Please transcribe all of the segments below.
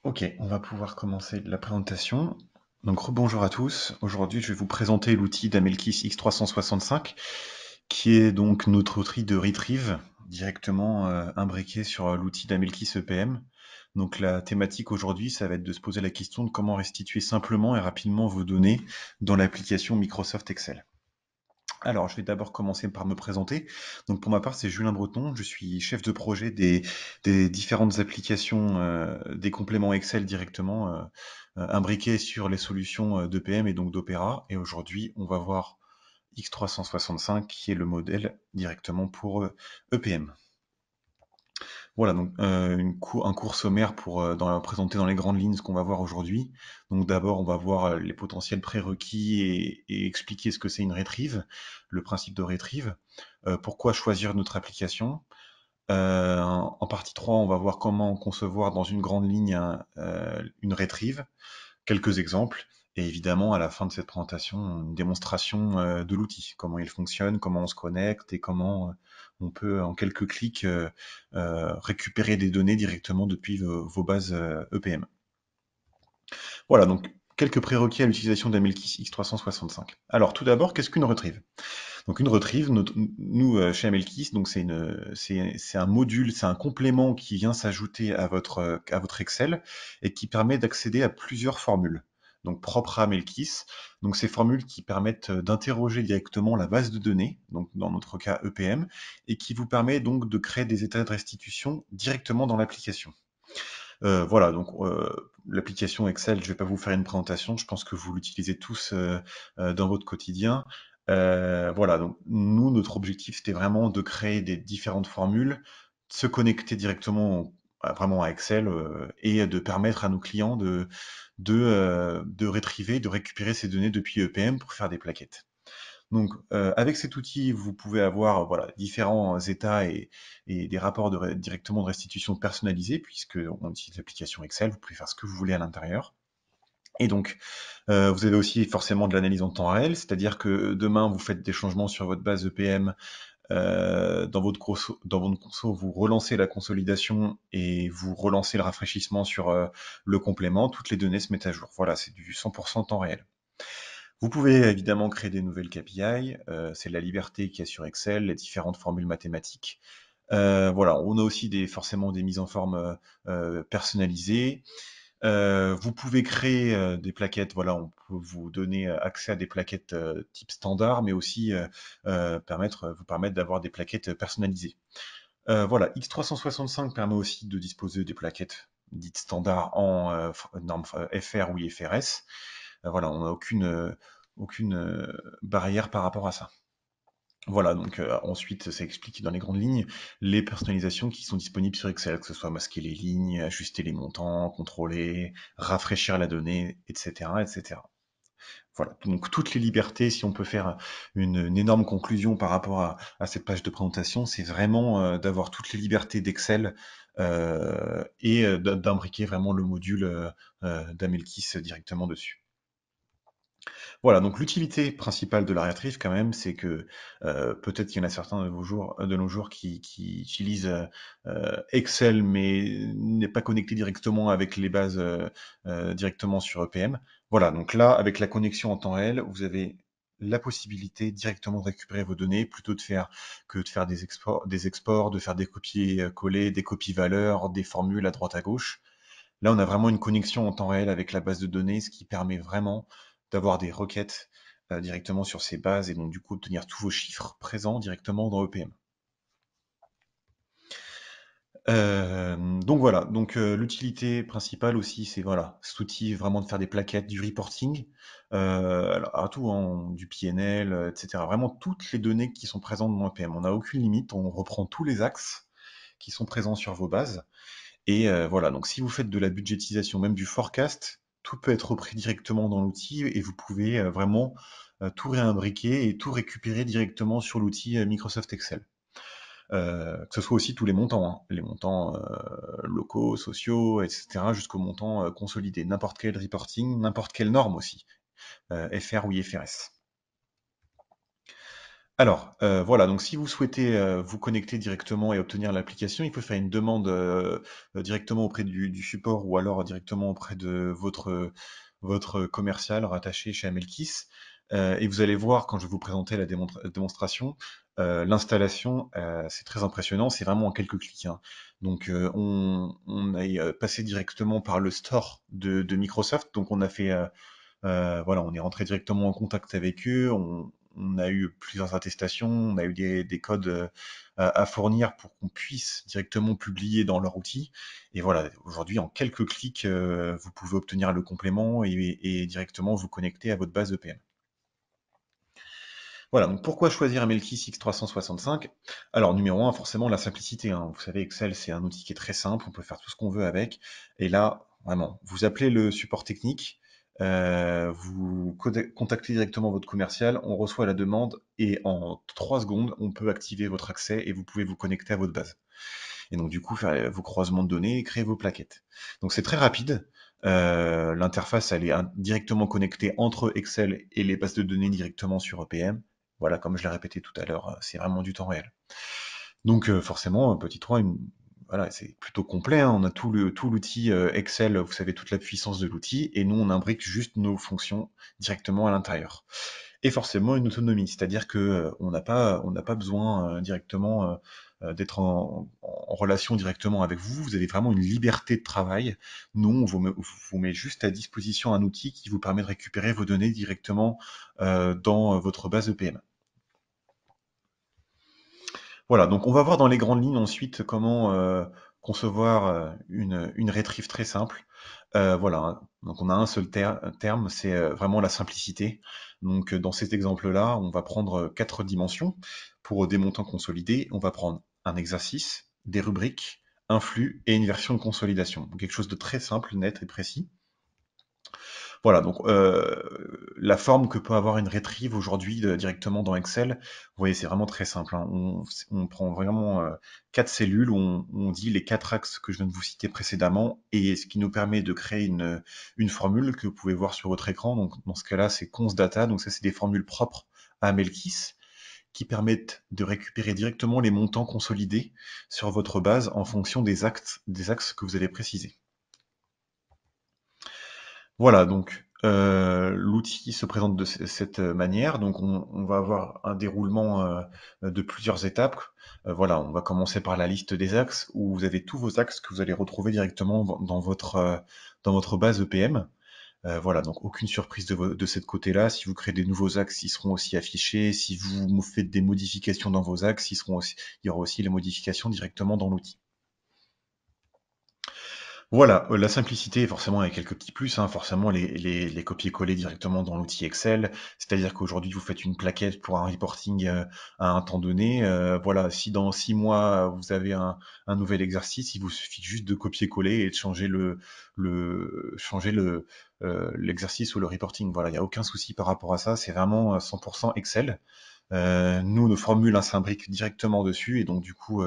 Ok, on va pouvoir commencer la présentation. Donc rebonjour à tous. Aujourd'hui, je vais vous présenter l'outil d'Amelkis X365, qui est donc notre outil de retrieve directement imbriqué sur l'outil d'Amelkis EPM. Donc la thématique aujourd'hui, ça va être de se poser la question de comment restituer simplement et rapidement vos données dans l'application Microsoft Excel. Alors, je vais d'abord commencer par me présenter. Donc, pour ma part, c'est Julien Breton. Je suis chef de projet des différentes applications, des compléments Excel directement imbriqués sur les solutions d'EPM et donc d'Opera. Et aujourd'hui, on va voir X365 qui est le modèle directement pour EPM. Voilà, donc un cours sommaire pour présenter dans les grandes lignes ce qu'on va voir aujourd'hui. Donc d'abord, on va voir les potentiels prérequis et expliquer ce que c'est une retrieve, le principe de retrieve, pourquoi choisir notre application. En partie 3, on va voir comment concevoir dans une grande ligne une retrieve, quelques exemples, et évidemment, à la fin de cette présentation, une démonstration de l'outil, comment il fonctionne, comment on se connecte et comment on peut, en quelques clics, récupérer des données directement depuis vos bases EPM. Voilà, donc quelques prérequis à l'utilisation d'Amelkis X365. Alors, tout d'abord, qu'est-ce qu'une retrieve? Donc une retrieve, nous chez Amelkis, donc c'est un module, c'est un complément qui vient s'ajouter à votre Excel et qui permet d'accéder à plusieurs formules. Donc propres à Amelkis. Donc ces formules qui permettent d'interroger directement la base de données, donc dans notre cas EPM, et qui vous permet donc de créer des états de restitution directement dans l'application. Voilà, donc l'application Excel, je ne vais pas vous faire une présentation, je pense que vous l'utilisez tous dans votre quotidien. Voilà, donc nous, notre objectif, c'était vraiment de créer des différentes formules, se connecter directement vraiment à Excel et de permettre à nos clients de retriever, de récupérer ces données depuis EPM pour faire des plaquettes. Donc, avec cet outil, vous pouvez avoir voilà, différents états et des rapports directement de restitution personnalisés, puisque on utilise l'application Excel, vous pouvez faire ce que vous voulez à l'intérieur. Et donc, vous avez aussi forcément de l'analyse en temps réel, c'est-à-dire que demain, vous faites des changements sur votre base EPM, dans votre console, vous relancez la consolidation et vous relancez le rafraîchissement sur le complément, toutes les données se mettent à jour. Voilà, c'est du 100% temps réel. Vous pouvez évidemment créer des nouvelles KPI, c'est la liberté qu'il y a sur Excel, les différentes formules mathématiques. Voilà, on a aussi forcément des mises en forme personnalisées. Vous pouvez créer des plaquettes, voilà, on peut vous donner accès à des plaquettes type standard, mais aussi vous permettre d'avoir des plaquettes personnalisées. Voilà, X365 permet aussi de disposer des plaquettes dites standard en normes FR ou IFRS. Voilà, on n'a aucune barrière par rapport à ça. Voilà, donc ensuite, ça explique dans les grandes lignes les personnalisations qui sont disponibles sur Excel, que ce soit masquer les lignes, ajuster les montants, contrôler, rafraîchir la donnée, etc., etc. Voilà, donc toutes les libertés, si on peut faire une énorme conclusion par rapport à cette page de présentation, c'est vraiment d'avoir toutes les libertés d'Excel et d'imbriquer vraiment le module d'Amelkis directement dessus. Voilà, donc l'utilité principale de la retrieve quand même, c'est que peut-être qu'il y en a certains de nos jours qui utilisent Excel mais n'est pas connecté directement avec les bases directement sur EPM. Voilà, donc là, avec la connexion en temps réel, vous avez la possibilité directement de récupérer vos données plutôt de faire des exports, de faire des copier-coller, des copies-valeurs, des formules à droite à gauche. Là, on a vraiment une connexion en temps réel avec la base de données, ce qui permet vraiment d'avoir des requêtes directement sur ces bases et donc du coup obtenir tous vos chiffres présents directement dans EPM. Donc voilà, donc l'utilité principale aussi, c'est voilà, cet outil vraiment de faire des plaquettes, du reporting, alors, à tout, hein, du PNL, etc. Vraiment toutes les données qui sont présentes dans EPM. On n'a aucune limite, on reprend tous les axes qui sont présents sur vos bases. Et voilà, donc si vous faites de la budgétisation, même du forecast, tout peut être repris directement dans l'outil et vous pouvez vraiment tout réimbriquer et tout récupérer directement sur l'outil Microsoft Excel. Que ce soit aussi tous les montants locaux, sociaux, etc., jusqu'aux montants consolidés. N'importe quel reporting, n'importe quelle norme aussi, FR ou IFRS. Alors, voilà, donc si vous souhaitez, vous connecter directement et obtenir l'application, il faut faire une demande, directement auprès du support ou alors directement auprès de votre commercial rattaché chez Amelkis. Et vous allez voir quand je vais vous présenter la démonstration, l'installation, c'est très impressionnant, c'est vraiment en quelques clics, hein. Donc, on est, passé directement par le store de Microsoft, donc on a fait, voilà, on est rentré directement en contact avec eux, on a eu plusieurs attestations, on a eu des codes à fournir pour qu'on puisse directement publier dans leur outil. Et voilà, aujourd'hui, en quelques clics, vous pouvez obtenir le complément et directement vous connecter à votre base EPM. Voilà, donc pourquoi choisir MLKey X365? Alors, numéro un, forcément, la simplicité, hein. Vous savez, Excel, c'est un outil qui est très simple, on peut faire tout ce qu'on veut avec. Et là, vraiment, vous appelez le support technique, vous contactez directement votre commercial, on reçoit la demande et en 3 secondes, on peut activer votre accès et vous pouvez vous connecter à votre base. Et donc, du coup, faire vos croisements de données et créer vos plaquettes. Donc, c'est très rapide. L'interface, elle est directement connectée entre Excel et les bases de données directement sur EPM. Voilà, comme je l'ai répété tout à l'heure, c'est vraiment du temps réel. Donc, forcément, petit 3, voilà, c'est plutôt complet, hein. On a tout l'outil Excel, vous savez, toute la puissance de l'outil, et nous, on imbrique juste nos fonctions directement à l'intérieur. Et forcément une autonomie, c'est-à-dire que on n'a pas besoin directement d'être en relation directement avec vous. Vous avez vraiment une liberté de travail. Nous, on vous met juste à disposition un outil qui vous permet de récupérer vos données directement dans votre base EPM. Voilà, donc on va voir dans les grandes lignes ensuite comment concevoir une retrieve très simple. Voilà, hein. Donc on a un seul terme, c'est vraiment la simplicité. Donc dans cet exemple-là, on va prendre 4 dimensions pour des montants consolidés. On va prendre un exercice, des rubriques, un flux et une version de consolidation. Donc quelque chose de très simple, net et précis. Voilà, donc la forme que peut avoir une retrieve aujourd'hui directement dans Excel, vous voyez, c'est vraiment très simple, hein. On prend vraiment 4 cellules, on dit les 4 axes que je viens de vous citer précédemment, et ce qui nous permet de créer une formule que vous pouvez voir sur votre écran. Donc dans ce cas-là, c'est cons data, donc ça c'est des formules propres à Melkis qui permettent de récupérer directement les montants consolidés sur votre base en fonction des axes que vous avez précisés. Voilà, donc l'outil se présente de cette manière. Donc on va avoir un déroulement de plusieurs étapes. Voilà, on va commencer par la liste des axes où vous avez tous vos axes que vous allez retrouver directement dans votre base EPM. Voilà, donc aucune surprise de cette côté-là. Si vous créez des nouveaux axes, ils seront aussi affichés. Si vous faites des modifications dans vos axes, il y aura aussi les modifications directement dans l'outil. Voilà, la simplicité, forcément, avec quelques petits plus, hein, forcément, les copier-coller directement dans l'outil Excel. C'est-à-dire qu'aujourd'hui, vous faites une plaquette pour un reporting à un temps donné. Voilà, si dans 6 mois, vous avez un nouvel exercice, il vous suffit juste de copier-coller et de changer l'exercice ou le reporting. Voilà, il n'y a aucun souci par rapport à ça. C'est vraiment 100% Excel. Nous, nos formules s'imbriquent directement dessus et donc, du coup,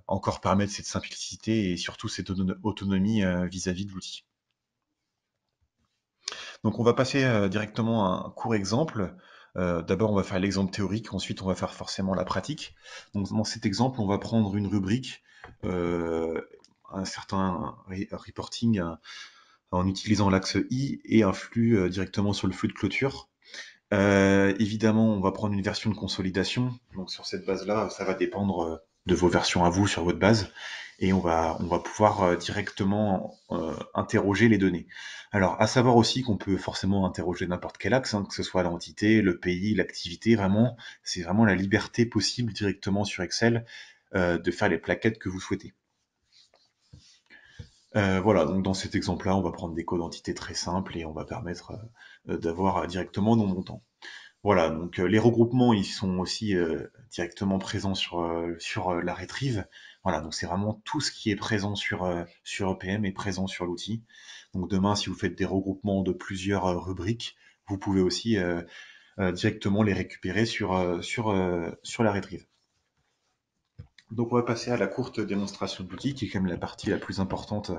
encore permettre cette simplicité et surtout cette autonomie vis-à-vis de l'outil. Donc on va passer directement à un court exemple. D'abord on va faire l'exemple théorique, ensuite on va faire forcément la pratique. Donc dans cet exemple, on va prendre une rubrique, un certain reporting en utilisant l'axe I et un flux directement sur le flux de clôture. Évidemment, on va prendre une version de consolidation. Donc sur cette base-là, ça va dépendre de vos versions à vous sur votre base. Et on va pouvoir directement interroger les données. Alors, à savoir aussi qu'on peut forcément interroger n'importe quel axe, hein, que ce soit l'entité, le pays, l'activité, vraiment, c'est vraiment la liberté possible directement sur Excel de faire les plaquettes que vous souhaitez. Voilà, donc dans cet exemple-là, on va prendre des codes d'entité très simples et on va permettre d'avoir directement nos montants. Voilà, donc les regroupements, ils sont aussi directement présents sur la retrieve. Voilà, donc c'est vraiment tout ce qui est présent sur EPM est présent sur l'outil. Donc demain, si vous faites des regroupements de plusieurs rubriques, vous pouvez aussi directement les récupérer sur la retrieve. Donc on va passer à la courte démonstration de l'outil, qui est quand même la partie la plus importante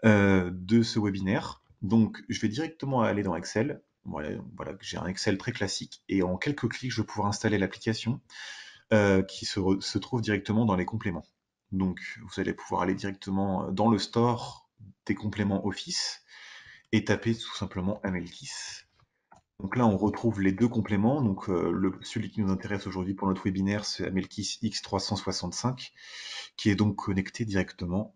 de ce webinaire. Donc je vais directement aller dans Excel. Voilà, j'ai un Excel très classique et en quelques clics, je vais pouvoir installer l'application qui se trouve directement dans les compléments. Donc, vous allez pouvoir aller directement dans le store des compléments Office et taper tout simplement Amelkis. Donc là, on retrouve les deux compléments. Donc, celui qui nous intéresse aujourd'hui pour notre webinaire, c'est Amelkis X365, qui est donc connecté directement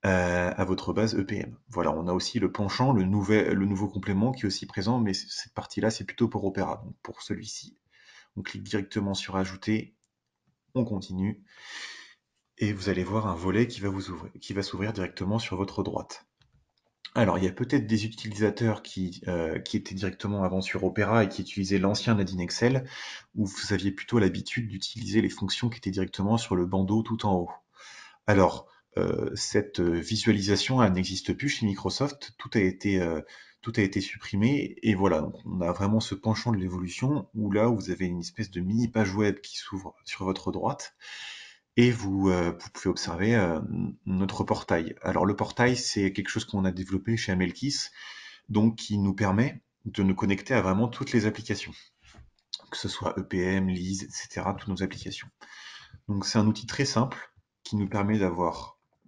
à votre base EPM. Voilà, on a aussi le penchant, le nouveau complément qui est aussi présent, mais cette partie-là, c'est plutôt pour Opera. Donc, pour celui-ci, on clique directement sur Ajouter, on continue, et vous allez voir un volet qui va s'ouvrir directement sur votre droite. Alors, il y a peut-être des utilisateurs qui étaient directement avant sur Opera et qui utilisaient l'ancien Nadine Excel, où vous aviez plutôt l'habitude d'utiliser les fonctions qui étaient directement sur le bandeau tout en haut. Alors, cette visualisation, elle n'existe plus chez Microsoft, tout a été supprimé, et voilà, donc on a vraiment ce penchant de l'évolution, où là, vous avez une espèce de mini page web qui s'ouvre sur votre droite, et vous pouvez observer notre portail. Alors le portail, c'est quelque chose qu'on a développé chez Amelkis, donc qui nous permet de nous connecter à vraiment toutes les applications, que ce soit EPM, Lise, etc., toutes nos applications. Donc c'est un outil très simple qui nous permet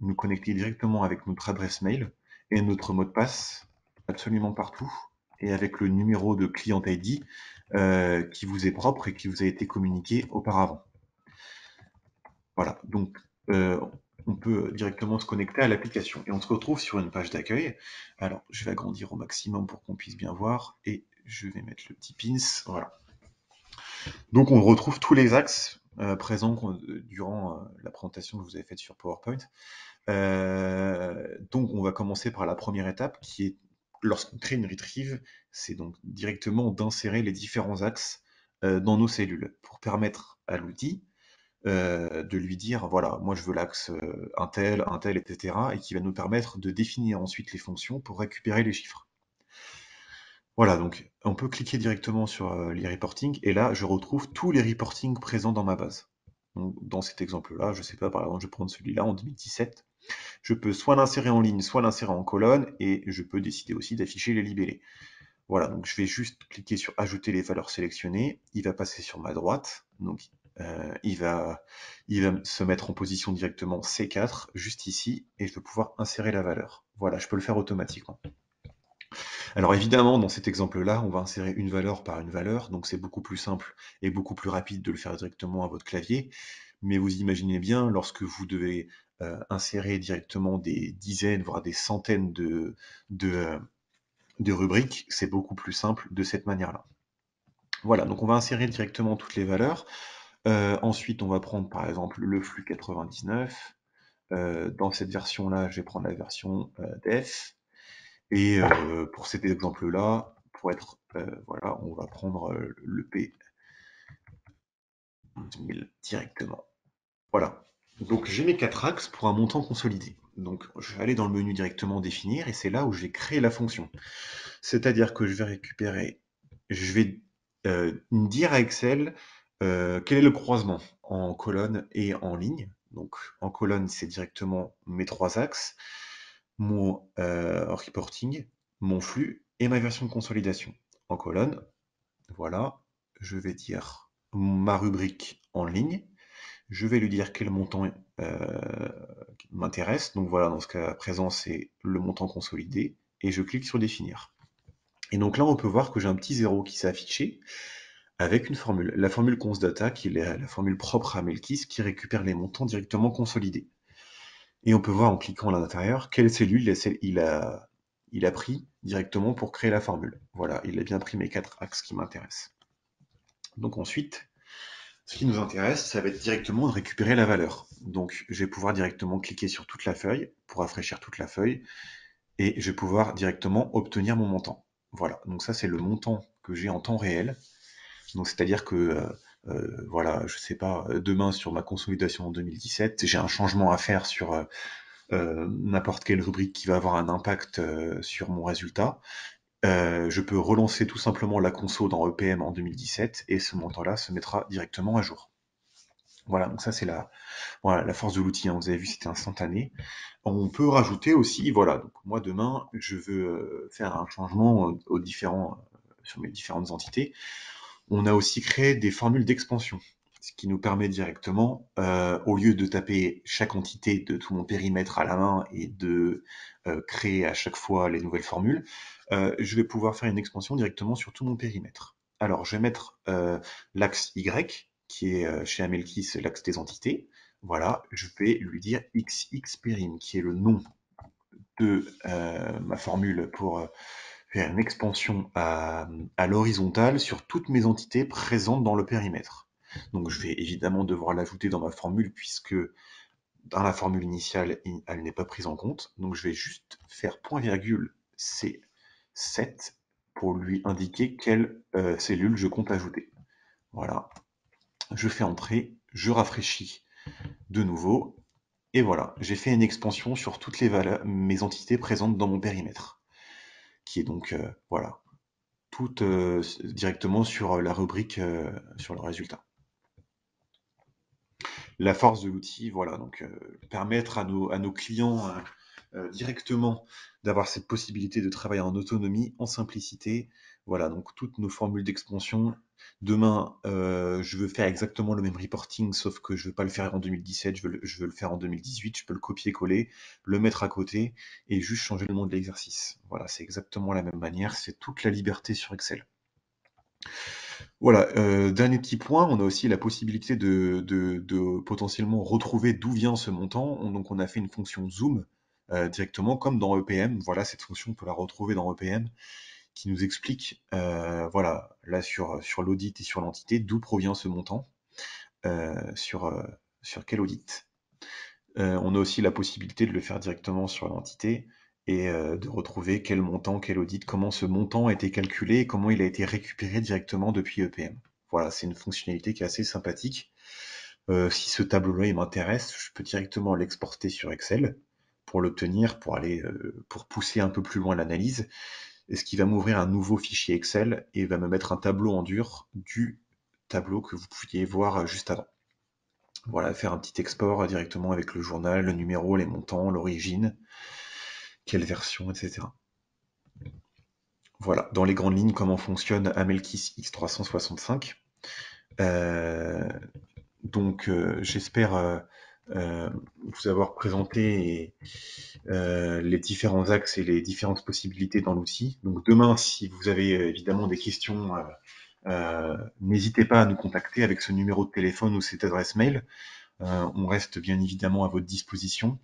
nous connecter directement avec notre adresse mail et notre mot de passe absolument partout, et avec le numéro de client ID qui vous est propre et qui vous a été communiqué auparavant. Voilà, donc on peut directement se connecter à l'application et on se retrouve sur une page d'accueil. Alors, je vais agrandir au maximum pour qu'on puisse bien voir et je vais mettre le petit pins. Voilà. Donc, on retrouve tous les axes présents durant la présentation que vous avez faite sur PowerPoint. Donc, on va commencer par la première étape qui est, lorsqu'on crée une retrieve, c'est donc directement d'insérer les différents axes dans nos cellules pour permettre à l'outil de lui dire, voilà, moi je veux l'axe un tel, etc. Et qui va nous permettre de définir ensuite les fonctions pour récupérer les chiffres. Voilà, donc on peut cliquer directement sur les reporting, et là je retrouve tous les reportings présents dans ma base. Donc, dans cet exemple-là, je sais pas, par exemple, je vais prendre celui-là en 2017. Je peux soit l'insérer en ligne, soit l'insérer en colonne, et je peux décider aussi d'afficher les libellés. Voilà, donc je vais juste cliquer sur ajouter les valeurs sélectionnées, il va passer sur ma droite, donc il va se mettre en position directement C4, juste ici, et je vais pouvoir insérer la valeur. Voilà, je peux le faire automatiquement. Alors évidemment, dans cet exemple-là, on va insérer une valeur par une valeur, donc c'est beaucoup plus simple et beaucoup plus rapide de le faire directement à votre clavier, mais vous imaginez bien, lorsque vous devez insérer directement des dizaines, voire des centaines de rubriques, c'est beaucoup plus simple de cette manière-là. Voilà, donc on va insérer directement toutes les valeurs. Ensuite, on va prendre par exemple le flux 99. Dans cette version-là, je vais prendre la version def. Et pour cet exemple-là, pour être, voilà, on va prendre le P1000 directement. Voilà. Donc j'ai mes 4 axes pour un montant consolidé. Donc je vais aller dans le menu directement définir, et c'est là où je vais créer la fonction. C'est-à-dire que je vais récupérer, je vais dire à Excel quel est le croisement en colonne et en ligne. Donc en colonne, c'est directement mes 3 axes, mon reporting, mon flux et ma version de consolidation. En colonne, voilà, je vais dire ma rubrique en ligne, je vais lui dire quel montant m'intéresse. Donc voilà, dans ce cas présent, c'est le montant consolidé, et je clique sur définir. Et donc là, on peut voir que j'ai un petit 0 qui s'est affiché avec une formule. La formule consdata, qui est la formule propre à Melkis, qui récupère les montants directement consolidés. Et on peut voir en cliquant à l'intérieur quelle cellule il a pris directement pour créer la formule. Voilà, il a bien pris mes 4 axes qui m'intéressent. Donc ensuite, ce qui nous intéresse, ça va être directement de récupérer la valeur. Donc je vais pouvoir directement cliquer sur toute la feuille pour rafraîchir toute la feuille, et je vais pouvoir directement obtenir mon montant. Voilà, donc ça c'est le montant que j'ai en temps réel. Donc c'est-à-dire que voilà, je sais pas, demain sur ma consolidation en 2017, j'ai un changement à faire sur n'importe quelle rubrique qui va avoir un impact sur mon résultat. Je peux relancer tout simplement la conso dans EPM en 2017, et ce montant-là se mettra directement à jour. Voilà, donc ça c'est voilà, la force de l'outil, hein. Vous avez vu, c'était instantané. On peut rajouter aussi, voilà, donc moi demain, je veux faire un changement sur mes différentes entités. On a aussi créé des formules d'expansion, ce qui nous permet directement, au lieu de taper chaque entité de tout mon périmètre à la main et de créer à chaque fois les nouvelles formules, je vais pouvoir faire une expansion directement sur tout mon périmètre. Alors, je vais mettre l'axe Y, qui est chez Amelkis l'axe des entités. Voilà, je vais lui dire xxperim, qui est le nom de ma formule pour faire une expansion à l'horizontale sur toutes mes entités présentes dans le périmètre. Donc je vais évidemment devoir l'ajouter dans ma formule puisque dans la formule initiale, elle n'est pas prise en compte. Donc je vais juste faire point virgule C7 pour lui indiquer quelle cellule je compte ajouter. Voilà, je fais entrer, je rafraîchis de nouveau, et voilà, j'ai fait une expansion sur toutes mes entités présentes dans mon périmètre, qui est donc, voilà, toutes directement sur la rubrique, sur le résultat. La force de l'outil, voilà, donc permettre à nos clients directement d'avoir cette possibilité de travailler en autonomie, en simplicité. Voilà, donc toutes nos formules d'expansion. Demain, je veux faire exactement le même reporting, sauf que je ne veux pas le faire en 2017, je veux le faire en 2018. Je peux le copier-coller, le mettre à côté et juste changer le nom de l'exercice. Voilà, c'est exactement la même manière, c'est toute la liberté sur Excel. Voilà, dernier petit point, on a aussi la possibilité de potentiellement retrouver d'où vient ce montant. Donc on a fait une fonction zoom directement, comme dans EPM. Voilà, cette fonction, on peut la retrouver dans EPM, qui nous explique, voilà, là sur l'audit et sur l'entité, d'où provient ce montant, sur quel audit. On a aussi la possibilité de le faire directement sur l'entité et de retrouver quel montant, quel audit, comment ce montant a été calculé et comment il a été récupéré directement depuis EPM. Voilà, c'est une fonctionnalité qui est assez sympathique. Si ce tableau-là il m'intéresse, je peux directement l'exporter sur Excel pour l'obtenir, pour pousser un peu plus loin l'analyse, et ce qui va m'ouvrir un nouveau fichier Excel et va me mettre un tableau en dur du tableau que vous pouviez voir juste avant. Voilà, faire un petit export directement avec le journal, le numéro, les montants, l'origine, quelle version, etc. Voilà, dans les grandes lignes, comment fonctionne Amelkis X365. Donc, j'espère vous avoir présenté les différents axes et les différentes possibilités dans l'outil. Donc, demain, si vous avez évidemment des questions, n'hésitez pas à nous contacter avec ce numéro de téléphone ou cette adresse mail. On reste bien évidemment à votre disposition.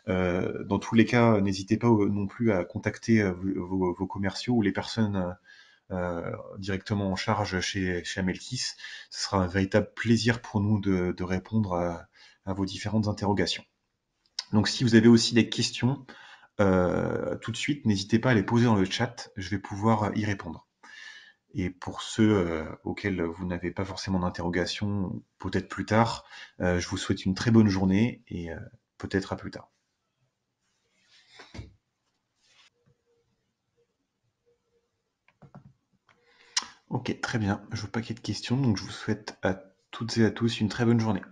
Dans tous les cas, n'hésitez pas non plus à contacter vos commerciaux ou les personnes directement en charge chez Amelkis. Ce sera un véritable plaisir pour nous de répondre à vos différentes interrogations. Donc si vous avez aussi des questions, tout de suite, n'hésitez pas à les poser dans le chat, je vais pouvoir y répondre. Et pour ceux auxquels vous n'avez pas forcément d'interrogation, peut-être plus tard, je vous souhaite une très bonne journée et peut-être à plus tard. Ok, très bien. Je veux pas qu'il y ait de questions, donc je vous souhaite à toutes et à tous une très bonne journée.